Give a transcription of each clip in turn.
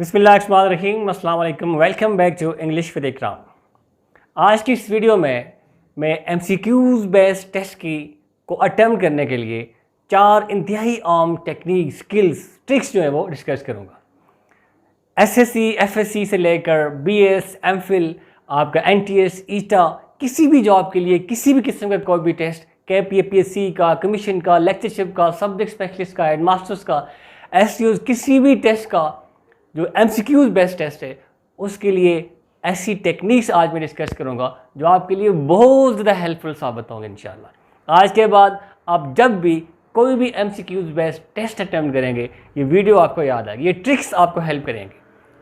बिस्मिल्लाहिर्रहमानिर्रहीम, अस्सलाम वालेकुम। Welcome back to English with Ikram. आज की इस वीडियो में मैं एमसीक्यूज़ बेस्ड टेस्ट को अटेम्प्ट करने के लिए 4 इंतहाई आम टेक्निक, स्किल्स, ट्रिक्स जो है वो डिस्कस करूँगा। एसएससी, एफएससी से लेकर बीएस, एमफिल, आपका एनटीएस, ईटा, किसी भी जॉब के लिए किसी भी किस्म का कोई भी टेस्ट, केपीएससी का, कमीशन का, लेक्चरशिप का, सब्जेक्ट स्पेशलिस्ट का, हेडमास्टर्स का, एसटीओज़, किसी भी टेस्ट का जो एमसीक्यूज़ बेस्ड टेस्ट है उसके लिए ऐसी टेक्निक्स आज मैं डिस्कस करूंगा जो आपके लिए बहुत ज़्यादा हेल्पफुल साबित होंगे इंशाल्लाह। आज के बाद आप जब भी कोई भी एमसीक्यूज़ बेस्ड टेस्ट अटैम्प्ट करेंगे ये वीडियो आपको याद आएगी, ये ट्रिक्स आपको हेल्प करेंगे।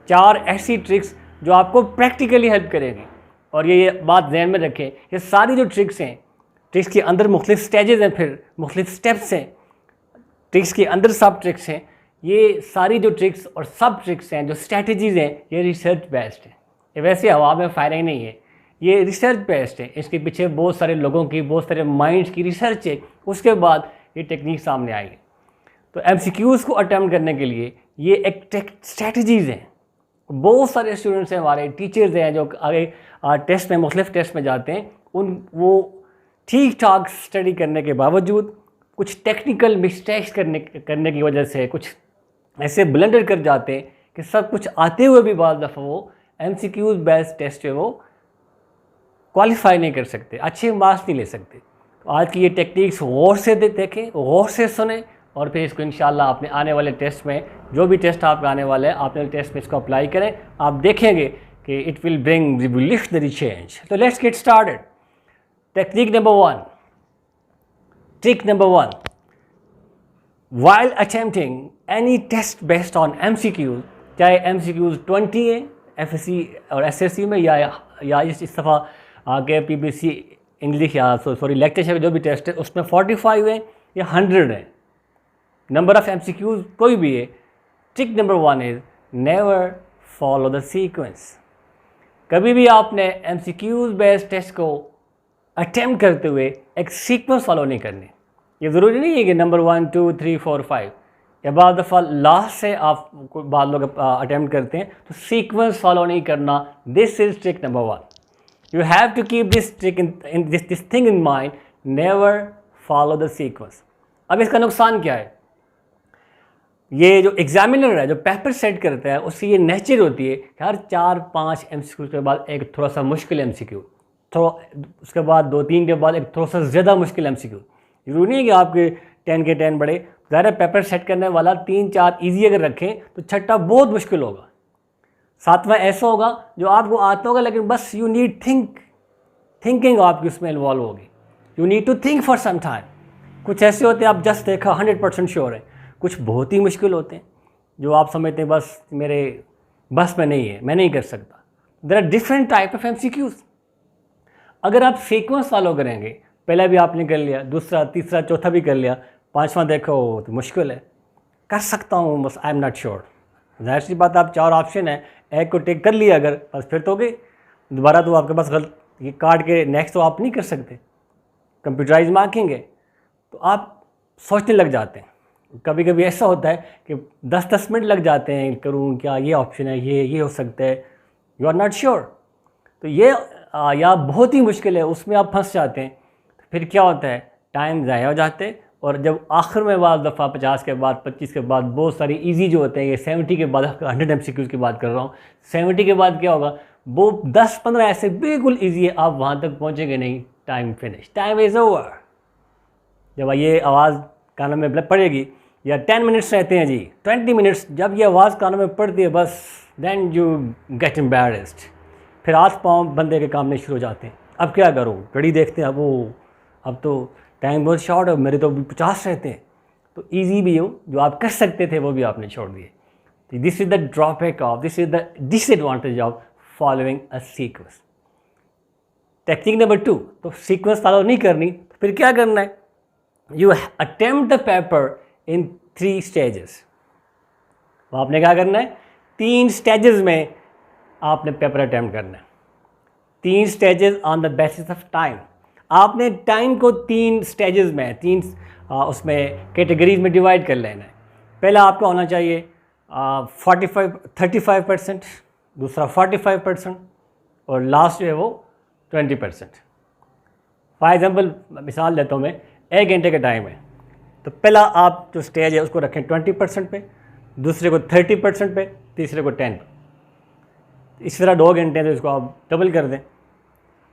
4 ऐसी ट्रिक्स जो आपको प्रैक्टिकली हेल्प करेंगी। और ये बात ध्यान में रखें, ये सारी जो ट्रिक्स हैं, ट्रिक्स के अंदर मुख्तलिफ स्टेजेस हैं, फिर मुख्तलिफ स्टेप्स हैं, ट्रिक्स के अंदर सब ट्रिक्स हैं। ये सारी जो ट्रिक्स और सब ट्रिक्स हैं, जो स्ट्रैटेजीज़ हैं, ये रिसर्च बेस्ड है। ये वैसे हवा में फायरिंग नहीं है, ये रिसर्च बेस्ड है। इसके पीछे बहुत सारे लोगों की, बहुत सारे माइंड्स की रिसर्च है, उसके बाद ये टेक्निक सामने आई है। तो एमसीक्यूज़ को अटेम्प्ट करने के लिए ये एक स्ट्रैटेजीज़ हैं। बहुत सारे स्टूडेंट्स हैं, हमारे टीचर्स हैं जो आगे टेस्ट में, मुख्तलिफ टेस्ट में जाते हैं, वो ठीक ठाक स्टडी करने के बावजूद कुछ टेक्निकल मिस्टेक्स करने की वजह से कुछ ऐसे ब्लंडर कर जाते हैं कि सब कुछ आते हुए भी बाद दफ़ा वो एमसीक्यूज़ बेस्ड टेस्ट है वो क्वालिफाई नहीं कर सकते, अच्छे मार्क्स नहीं ले सकते। तो आज की ये टेक्निक्स गौर से देखें, गौर से सुने और फिर इसको इंशाल्लाह अपने आने वाले टेस्ट में, जो भी टेस्ट आपका आने वाले हैं, आपने टेस्ट में इसको अप्लाई करें। आप देखेंगे कि it will bring revolutionary change. तो let's get started. Technique number 1, trick number 1, while attempting any test based on MCQs, चाहे MCQs 20 है एफएससी और एसएससी में, या इस दफ़ा आगे पीबीसी इंग्लिश या सॉरी लेक्चरशिप जो भी टेस्ट है उसमें 45 है या 100 है, नंबर ऑफ MCQs कोई भी है। Trick number 1 is never follow the sequence. कभी भी आपने MCQs बेस्ड टेस्ट को अटेम्प्ट करते हुए एक सीक्वेंस फॉलो नहीं करनी। ये ज़रूरी नहीं है कि नंबर 1, 2, 3, 4, 5 या बाद दफ़ा लास्ट से आप बाद लोग अटैम्प्ट करते हैं तो सीक्वेंस फॉलो नहीं करना। This is trick number 1। You have to keep this trick in this thing in mind, never follow the sequence. अब इसका नुकसान क्या है? ये जो एग्जामिनर है, जो पेपर सेट करता है, उसकी ये नेचर होती है कि हर 4-5 MCQ के बाद एक थोड़ा सा मुश्किल MCQ, थोड़ा उसके बाद 2-3 के बाद एक थोड़ा सा ज़्यादा मुश्किल MCQ। जरूरी नहीं है कि आपके 10 के 10 बड़े, ज़्यादा पेपर सेट करने वाला 3-4 ईजी अगर रखें तो छठा बहुत मुश्किल होगा, 7वां ऐसा होगा जो आपको आता होगा लेकिन बस यू नीड थिंकिंग आपकी उसमें इन्वॉल्व होगी। You need to think for some time. कुछ ऐसे होते हैं आप जस्ट देखा 100% श्योर है, कुछ बहुत ही मुश्किल होते हैं जो आप समझते हैं बस मेरे बस में नहीं है, मैं नहीं कर सकता। There are different type of MCQs। अगर आप सीक्वेंस फॉलो करेंगे, पहला भी आपने कर लिया, दूसरा, तीसरा, चौथा भी कर लिया, 5वां देखो तो मुश्किल है, कर सकता हूँ बस आई एम नॉट श्योर। जाहिर सी बात, आप 4 ऑप्शन है, एक को टेक कर लिया अगर, बस फिर तो गए, दोबारा तो आपके पास गलत ये काट के नेक्स्ट तो आप नहीं कर सकते, कंप्यूटराइज मार्किंग है। तो आप सोचने लग जाते हैं। कभी कभी ऐसा होता है कि 10-10 मिनट लग जाते हैं, करूँ क्या, ये ऑप्शन है, ये हो सकता है, यू आर नॉट श्योर। तो ये या बहुत ही मुश्किल है, उसमें आप फंस जाते हैं। फिर क्या होता है, टाइम ज़ाया हो जाते हैं। और जब आखिर में बाद दफ़ा 50 के बाद, 25 के बाद, बहुत सारी इजी जो होते हैं, ये 70 के बाद, 100 MCQs की बात कर रहा हूँ, 70 के बाद क्या होगा, वो 10-15 ऐसे बिल्कुल इजी है, आप वहाँ तक पहुँचेंगे नहीं, time finish, time is over. जब ये आवाज़ कानों में पड़ेगी, या 10 मिनट्स रहते हैं जी, 20 मिनट्स, जब ये आवाज़ कानों में पड़ती है बस देन यू गेट एम्बैरेस्ड। फिर हाथ पाँव बंदे के कामने शुरू हो जाते हैं। अब क्या करूँ, घड़ी देखते हैं, अब तो टाइम बहुत शॉर्ट है, मेरे तो 50 रहते हैं। तो इजी भी हो, जो आप कर सकते थे वो भी आपने छोड़ दिए। तो this is the drawback of, this is the disadvantage of following a sequence. Technique number 2, तो सीक्वेंस फॉलो नहीं करनी तो फिर क्या करना है, you attempt the paper in 3 stages. तो आपने क्या करना है, 3 स्टेजेस में आपने पेपर अटेम्प्ट करना है। 3 stages on the basis of time. आपने टाइम को 3 स्टेजेस में, 3 उसमें कैटेगरीज में डिवाइड कर लेना है। पहला आपका होना चाहिए 35%, दूसरा 45% और लास्ट जो है वो 20%। फॉर एग्ज़ाम्पल मिसाल देता हूँ मैं, 1 घंटे का टाइम है तो पहला आप जो स्टेज है उसको रखें 20% पे, दूसरे को 30% पे, तीसरे को 10 पे। इसी तरह 2 घंटे हैं तो इसको आप डबल कर दें।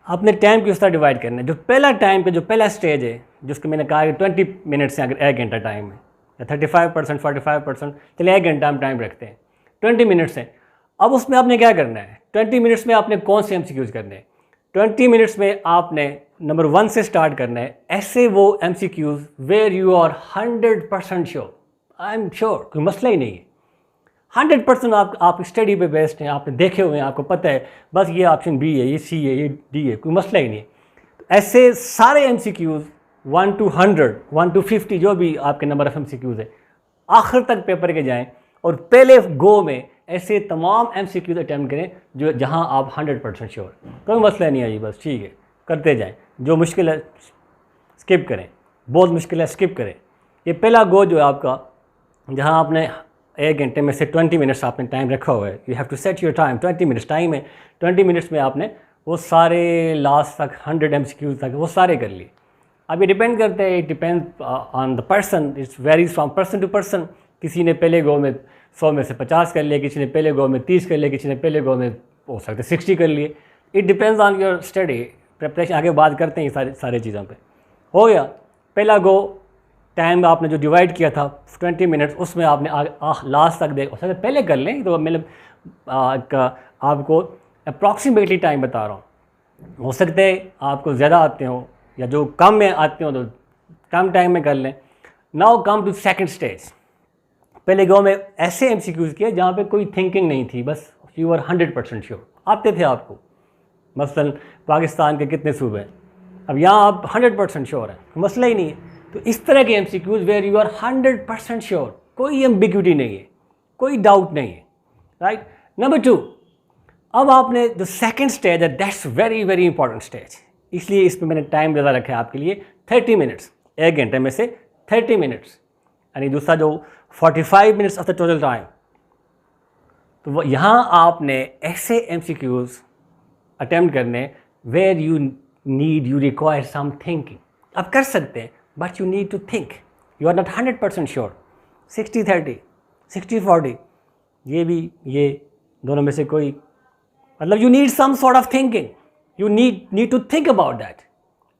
आपने टाइम की उस तरह डिवाइड करना है। जो पहला टाइम पे जो पहला स्टेज है जिसको मैंने कहा कि 20 मिनट्स है, अगर 1 घंटा टाइम है या 35% 45%, चलिए 1 घंटा हम टाइम रखते हैं, 20 मिनट्स हैं। अब उसमें आपने क्या करना है, 20 मिनट्स में आपने कौन से MCQs करने हैं। 20 मिनट्स में आपने नंबर 1 से स्टार्ट करना है, ऐसे वो MCQs where you are 100% sure, I am sure, कोई मसला ही नहीं है, 100% आप स्टडी पे बेस्ड हैं, आपने देखे हुए हैं, आपको पता है बस ये ऑप्शन बी है, ये सी है, ये डी है, कोई मसला ही नहीं है। तो ऐसे सारे MCQs 1 to 100, 1 to 50 जो भी आपके नंबर ऑफ MCQs है, आखिर तक पेपर के जाएं और पहले गो में ऐसे तमाम MCQs अटैम्प्ट करें जो जहां आप 100% श्योर, कोई मसला नहीं है जी, बस ठीक है करते जाएं। जो मुश्किल है स्किप करें, बहुत मुश्किल है स्किप करें। ये पहला गो जो है आपका, जहां आपने 1 घंटे में से 20 मिनट्स आपने टाइम रखा हुआ है, you have to set your time, 20 minutes time है, 20 मिनट्स में आपने वो सारे लास्ट तक 100 MCQs तक वो सारे कर लिए। अब ये डिपेंड करते हैं, it depend on the person, it's varies from person to person. किसी ने पहले गो में 100 में से 50 कर लिए, किसी ने पहले गो में 30 कर लिए, किसी ने पहले गो में हो सकते 60 कर लिए। It depends on your study preparation. आगे बात करते हैं ये सारे चीज़ों पे। हो गया पहला गो, टाइम आपने जो डिवाइड किया था 20 मिनट्स, उसमें आपने लास्ट तक हो सकता है पहले कर लें, तो मतलब आपको अप्रॉक्सीमेटली टाइम बता रहा हूँ। हो सकता है आपको ज़्यादा आते हो या जो कम में आते हो तो कम टाइम में कर लें। Now come to second stage. पहले गो में ऐसे MCQs किए जहाँ पे कोई थिंकिंग नहीं थी, बस यू आर 100% श्योर, आते थे आपको। मसलन पाकिस्तान के कितने सूबे हैं, अब यहाँ आप 100% श्योर हैं, मसला ही नहीं है। तो इस तरह के MCQs where you are 100% sure, कोई एम्बिग्यूटी नहीं है, कोई डाउट नहीं है, राइट। नंबर 2, अब आपने जो सेकंड स्टेज है that's very very important stage, इसलिए इस पर मैंने टाइम ज़्यादा रखा है आपके लिए 30 मिनट्स, 1 घंटे में से 30 मिनट्स, यानी दूसरा जो 45 minutes of the total time. तो वो यहाँ आपने ऐसे MCQs अटैम्प्ट करने where you require some thinking. आप कर सकते हैं but you need to think, you are not 100% sure. 60-30, 60-40, ये दोनों में से कोई, मतलब you need some sort of thinking, you need to think about that.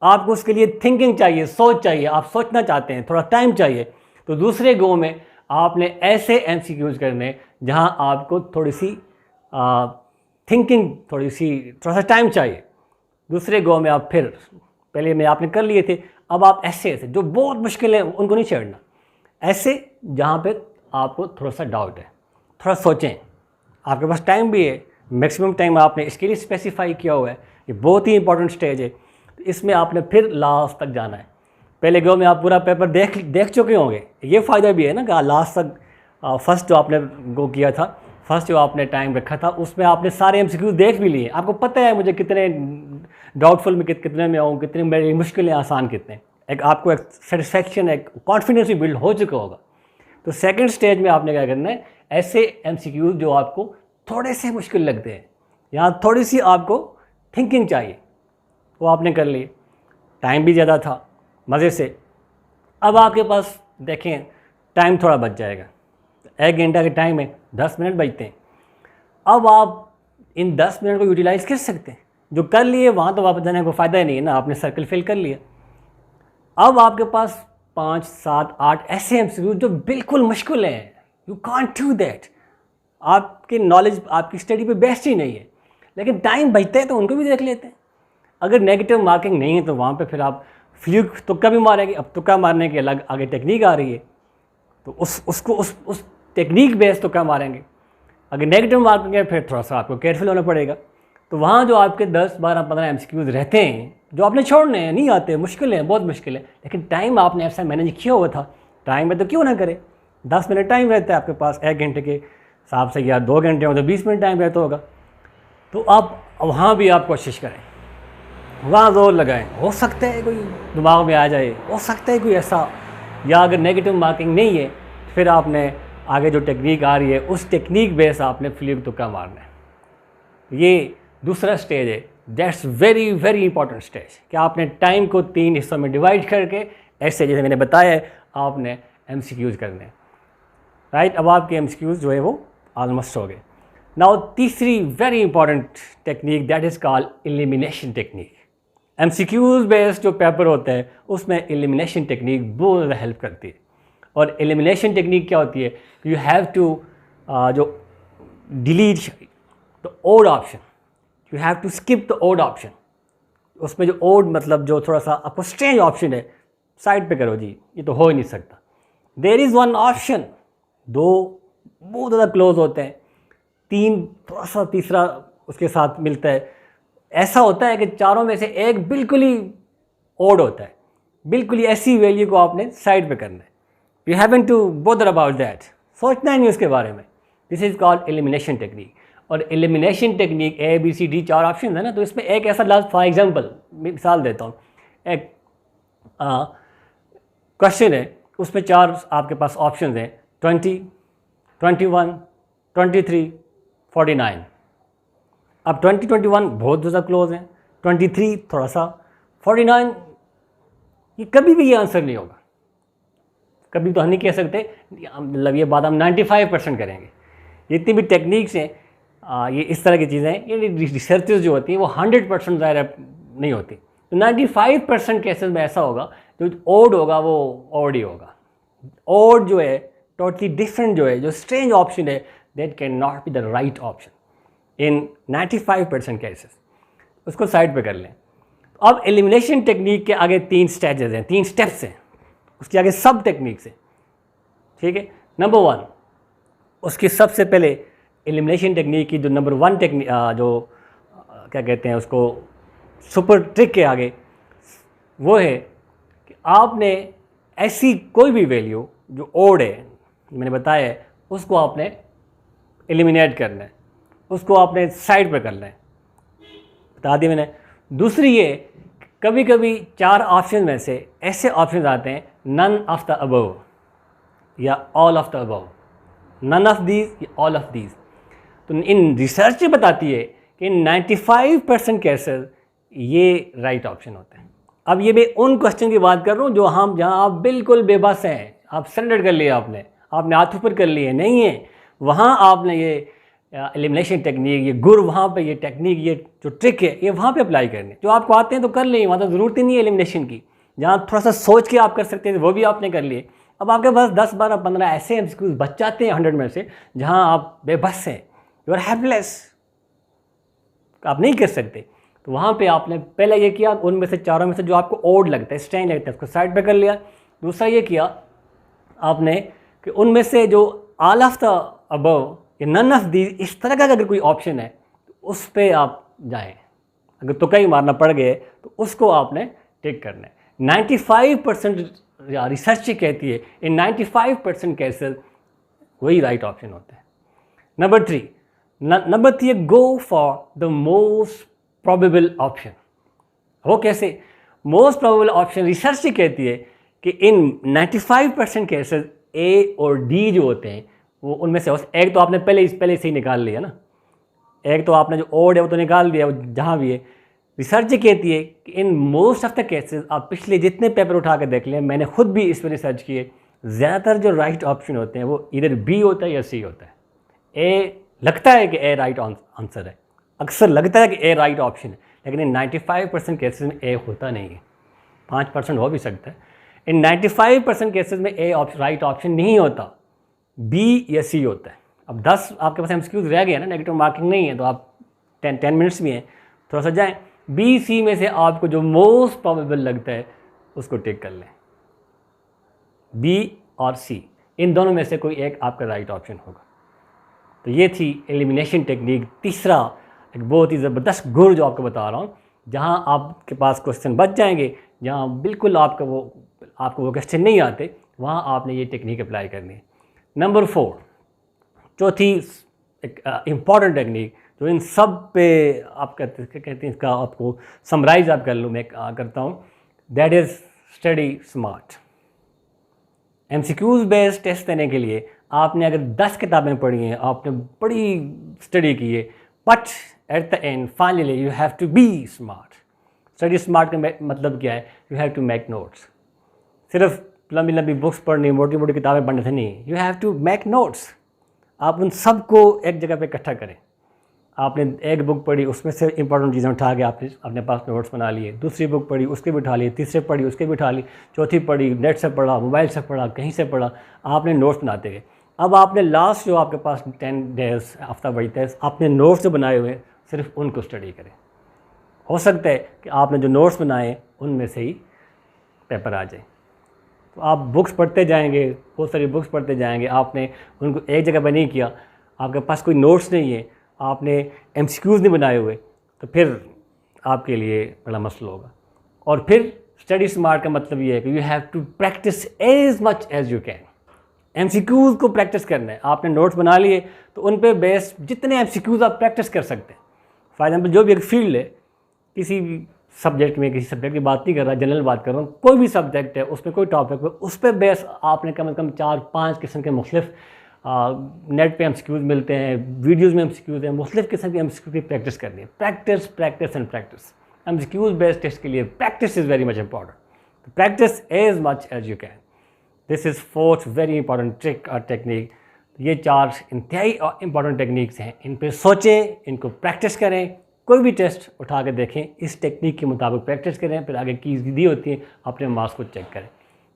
आपको उसके लिए थिंकिंग चाहिए, सोच चाहिए, आप सोचना चाहते हैं, थोड़ा टाइम चाहिए। तो दूसरे गो में आपने ऐसे MCQs करने जहां आपको थोड़ी सी थिंकिंग, थोड़ा सा टाइम चाहिए। दूसरे गो में आप फिर पहले में आपने कर लिए थे, अब आप ऐसे जो बहुत मुश्किल है उनको नहीं छेड़ना, ऐसे जहाँ पे आपको थोड़ा सा डाउट है, थोड़ा सोचें। आपके पास टाइम भी है, मैक्सिमम टाइम आपने इसके लिए स्पेसिफाई किया हुआ है, ये बहुत ही इंपॉर्टेंट स्टेज है। तो इसमें आपने फिर लास्ट तक जाना है। पहले गो में आप पूरा पेपर देख चुके होंगे, ये फ़ायदा भी है ना कि लास्ट तक फर्स्ट जो आपने गो किया था, फर्स्ट जो आपने टाइम रखा था, उसमें आपने सारे MCQs देख भी लिए। आपको पता है मुझे कितने डाउटफुल में कितने में आऊँ, कितने मेरी मुश्किलें, आसान कितने, एक आपको एक सेटिस्फैक्शन, एक कॉन्फिडेंस भी बिल्ड हो चुका होगा। तो सेकंड स्टेज में आपने क्या करना है, ऐसे MCQs जो आपको थोड़े से मुश्किल लगते हैं, यहाँ थोड़ी सी आपको थिंकिंग चाहिए, वो आपने कर लिए। टाइम भी ज़्यादा था, मज़े से। अब आपके पास देखें टाइम थोड़ा बच जाएगा, 1 घंटा का टाइम है, 10 मिनट बचते हैं। अब आप इन 10 मिनट को यूटिलाइज़ कर सकते हैं। जो कर लिए वहाँ तो वापस जाने को फ़ायदा ही नहीं है ना, आपने सर्कल फिल कर लिया। अब आपके पास 5, 7, 8 ऐसे MCQs जो बिल्कुल मुश्किल हैं, यू कांट डू दैट। आपकी नॉलेज, आपकी स्टडी पे बेस्ट ही नहीं है, लेकिन टाइम बचता है तो उनको भी देख लेते हैं। अगर नेगेटिव मार्किंग नहीं है तो वहाँ पे फिर आप फ्लूक तुक्का भी मारेंगे। अब तुक्का मारने की अलग आगे टेक्निक आ रही है, तो उस टेक्निक बेस तुक्का मारेंगे। अगर नेगेटिव मार्किंग है फिर थोड़ा सा आपको केयरफुल होना पड़ेगा। तो वहाँ जो आपके 10, 12, 15 MCQs रहते हैं जो आपने छोड़ने हैं, नहीं आते, मुश्किल है, बहुत मुश्किल है, लेकिन टाइम आपने ऐसा मैनेज किया हुआ था, टाइम में तो क्यों ना करें। 10 मिनट टाइम रहता है आपके पास 1 घंटे के हिसाब से, या 2 घंटे हो तो 20 मिनट टाइम रहता होगा। तो आप वहाँ भी आप कोशिश करें, वहाँ जोर लगाएं। हो सकता है कोई दिमाग में आ जाए, हो सकता है कोई ऐसा, या अगर नेगेटिव मार्किंग नहीं है फिर आपने आगे जो टेक्निक आ रही है उस टेक्निक बेस आपने फ्लिप तुक्का मारना है। ये दूसरा स्टेज है, that's very very important stage कि आपने टाइम को 3 हिस्सों में डिवाइड करके ऐसे जैसे मैंने बताया है आपने MCQs करने हैं, राइट। अब आपके MCQs जो है वो ऑलमोस्ट हो गए। नाउ तीसरी very important technique that is called elimination technique. MCQs based जो पेपर होते हैं उसमें एलिमिनेशन टेक्निक बहुत ज़्यादा हेल्प करती है। और एलिमिनेशन टेक्निक क्या होती है, यू हैव टू जो delete the odd option, you have to skip the odd option. उसमें जो ओड मतलब जो थोड़ा सा आपको स्ट्रेंज ऑप्शन है साइड पे करो जी, ये तो हो ही नहीं सकता। देयर इज़ वन ऑप्शन, 2 बहुत ज़्यादा क्लोज होते हैं, 3 थोड़ा सा तीसरा उसके साथ मिलता है। ऐसा होता है कि चारों में से एक बिल्कुल ही ओड होता है, बिल्कुल ही ऐसी वैल्यू को आपने साइड पे करना है। You haven't to bother about that, सोचना ही नहीं उसके बारे में। This is called elimination technique. और एलिमिनेशन टेक्निक ABCD 4 ऑप्शन है ना, तो इसमें एक ऐसा लास्ट फॉर एग्जांपल मिसाल देता हूँ, एक क्वेश्चन है उसमें 4 आपके पास ऑप्शन हैं, 20, 21, 23, 49। अब 20, 21 बहुत ज़्यादा क्लोज हैं, 23 थोड़ा सा, 49 ये कभी भी ये आंसर नहीं होगा। कभी तो हम नहीं कह सकते, मतलब ये बात हम 95% करेंगे। जितनी भी टेक्निक्स हैं ये इस तरह की चीज़ें हैं, ये रिसर्चेस जो होती हैं वो 100% ज़ाहिर नहीं होती। तो 95% केसेस में ऐसा होगा जो ओड होगा वो ओड ही होगा। ओड जो है टोटली डिफरेंट जो है, जो स्ट्रेंज ऑप्शन है, that can not be the right option in 95% cases. उसको साइड पे कर लें। अब एलिमिनेशन टेक्निक के आगे 3 स्टेजेस हैं, 3 स्टेप्स हैं, उसके आगे सब टेक्निक्स हैं, ठीक है। नंबर 1, उसकी सबसे पहले एलिमिनेशन टेक्निक की जो नंबर 1 टेक्निक जो क्या कहते हैं उसको सुपर ट्रिक के आगे, वो है कि आपने ऐसी कोई भी वैल्यू जो ओड है, मैंने बताया है, उसको आपने एलिमिनेट करना है, उसको आपने साइड पे करना है, बता दिया मैंने। दूसरी ये, कभी कभी 4 ऑप्शन में से ऐसे ऑप्शन आते हैं नन ऑफ द अबव या all of the above, none of these या ऑल ऑफ दीज। तो इन रिसर्च बताती है कि 95% केसेस ये राइट ऑप्शन होते हैं। अब ये मैं उन क्वेश्चन की बात कर रहा हूँ जो हम जहाँ आप बिल्कुल बेबस हैं, आप सरेंडर कर लिया, आपने हाथ ऊपर कर लिए नहीं है, वहाँ आपने ये एलिमिनेशन टेक्निक, ये गुर वहाँ पे, ये टेक्निक, ये जो ट्रिक है ये वहाँ पे अप्लाई करने। जो आपको आते हैं तो कर लिए, वहाँ तो ज़रूरत ही नहीं है एलिमिनेशन की। जहाँ थोड़ा सा सोच के आप कर सकते हैं वो भी आपने कर लिए। अब आपके पास 10, 12, 15 ऐसे MCQs बच जाते हैं 100 में से जहाँ आप बेबस हैं, यू आर हेल्पलेस, आप नहीं कर सकते। तो वहाँ पे आपने पहले ये किया, उनमें से 4 में से जो आपको ओड लगता है, स्ट्रेंज लगता है, उसको साइड पे कर लिया। दूसरा ये किया आपने कि उनमें से जो ऑल ऑफ द अबव या नन ऑफ दी, इस तरह का अगर कोई ऑप्शन है तो उस पर आप जाएं। अगर तुक्का ही मारना पड़ गए तो उसको आपने टिक करना है। 95% रिसर्च कहती है इन 95% केसेस वही राइट ऑप्शन होता है। Number 3 go for the most probable option. वो कैसे? मोस्ट प्रोबेबल ऑप्शन रिसर्च कहती है कि इन 95% केसेस A और D जो होते हैं वो उनमें से एक तो आपने पहले से ही निकाल लिया ना, एक तो आपने जो ओड है वो तो निकाल दिया, वो जहाँ भी है। रिसर्च कहती है कि in most of the cases, आप पिछले जितने पेपर उठा के देख लें, मैंने खुद भी इस पर रिसर्च किए, ज़्यादातर जो राइट ऑप्शन होते हैं वो इधर B होता है या C होता है। A लगता है कि A राइट आंसर है, अक्सर लगता है कि A राइट ऑप्शन है, लेकिन इन 95% केसेस में A होता नहीं है। 5% हो भी सकता है। इन 95% केसेस में A राइट ऑप्शन नहीं होता, B या C होता है। अब 10 आपके पास MCQs रह गए ना, नेगेटिव मार्किंग नहीं है, तो आप 10 मिनट्स में हैं, थोड़ा सा जाएँ, B C में से आपको जो मोस्ट प्रोबेबल लगता है उसको टिक कर लें। B और C इन दोनों में से कोई एक आपका राइट ऑप्शन होगा। तो ये थी एलिमिनेशन टेक्निक, तीसरा एक बहुत ही ज़बरदस्त गुर जो आपको बता रहा हूँ, जहाँ आपके पास क्वेश्चन बच जाएंगे, जहाँ बिल्कुल आपको वो क्वेश्चन नहीं आते, वहाँ आपने ये टेक्निक अप्लाई करनी है। नंबर 4, चौथी एक इम्पॉर्टेंट टेक्निक जो इन सब पे आप कहते हैं, इसका आपको समराइज आप कर लूँ, मैं करता हूँ, that is study smart. MCQs based test देने के लिए आपने अगर 10 किताबें पढ़ी हैं, आपने बड़ी स्टडी की है, but at the end finally you have to be smart. Study smart का मतलब क्या है? You have to make notes. सिर्फ लंबी लंबी बुक्स पढ़नी, मोटी मोटी किताबें पढ़ने से नहीं, you have to make notes. आप उन सबको एक जगह पे इकट्ठा करें। आपने एक बुक पढ़ी, उसमें से इंपॉर्टेंट चीज़ें उठा के आपने अपने पास नोट्स बना लिए। दूसरी बुक पढ़ी, उसके भी उठा लिए। तीसरे पढ़ी, उसके भी उठा ली। चौथी पढ़ी, नेट से पढ़ा, मोबाइल से पढ़ा, कहीं से पढ़ा, आपने नोट्स बनाते गए। अब आपने लास्ट जो आपके पास 10 डेज हफ्ता बचता है, आपने नोट्स जो बनाए हुए सिर्फ उनको स्टडी करें। हो सकता है कि आपने जो नोट्स बनाए उनमें से ही पेपर आ जाए। तो आप बुक्स पढ़ते जाएंगे, बहुत सारी बुक्स पढ़ते जाएंगे, आपने उनको एक जगह पर नहीं किया, आपके पास कोई नोट्स नहीं है, आपने MCQs नहीं बनाए हुए, तो फिर आपके लिए बड़ा मसला होगा। और फिर स्टडी स्मार्ट का मतलब ये है कि you have to practice as much as you can. MCQs को प्रैक्टिस करना है। आपने नोट्स बना लिए तो उन पे बेस जितने MCQs आप प्रैक्टिस कर सकते हैं। फॉर एग्जाम्पल जो भी एक फील्ड है, किसी भी सब्जेक्ट में, किसी सब्जेक्ट की बात नहीं कर रहा, जनरल बात कर रहा हूँ, कोई भी सब्जेक्ट है, उसमें कोई टॉपिक है, उस पर बेस आपने कम से कम 4-5 किस्म के मुख्तलिफ नेट पे MCQs मिलते हैं, वीडियोज़ में MCQs हैं, मुख्तलिफ किस्म की MCQ की प्रैक्टिस करनी है। Practice practice and practice. MCQs based test के लिए practice is very much important. Practice as much as you can. This is fourth very important trick और टेक्निक। ये 4 इंतहाई इंपॉर्टेंट टेक्निक्स हैं। इन पे सोचें, इनको प्रैक्टिस करें। कोई भी टेस्ट उठा के देखें, इस टेक्निक के मुताबिक प्रैक्टिस करें, फिर आगे कीज़ दी होती हैं, अपने मार्क्स को चेक करें।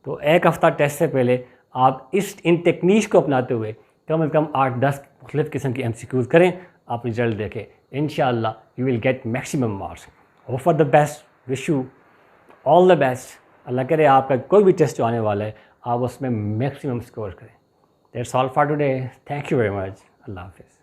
तो एक हफ़्ता टेस्ट से पहले आप इन टेक्निक्स को अपनाते हुए कम से कम 8-10 मुख्तलिफ किस्म की MCQs करें, आप रिजल्ट देखें। इंशाअल्लाह you will get maximum marks. Hope for the best, wish you all the best. Allah करे आपका कोई भी टेस्ट जो आने वाला है, आप उसमें मैक्सिमम स्कोर करें। That's all for today. Thank you very much. Allah हाफिज़।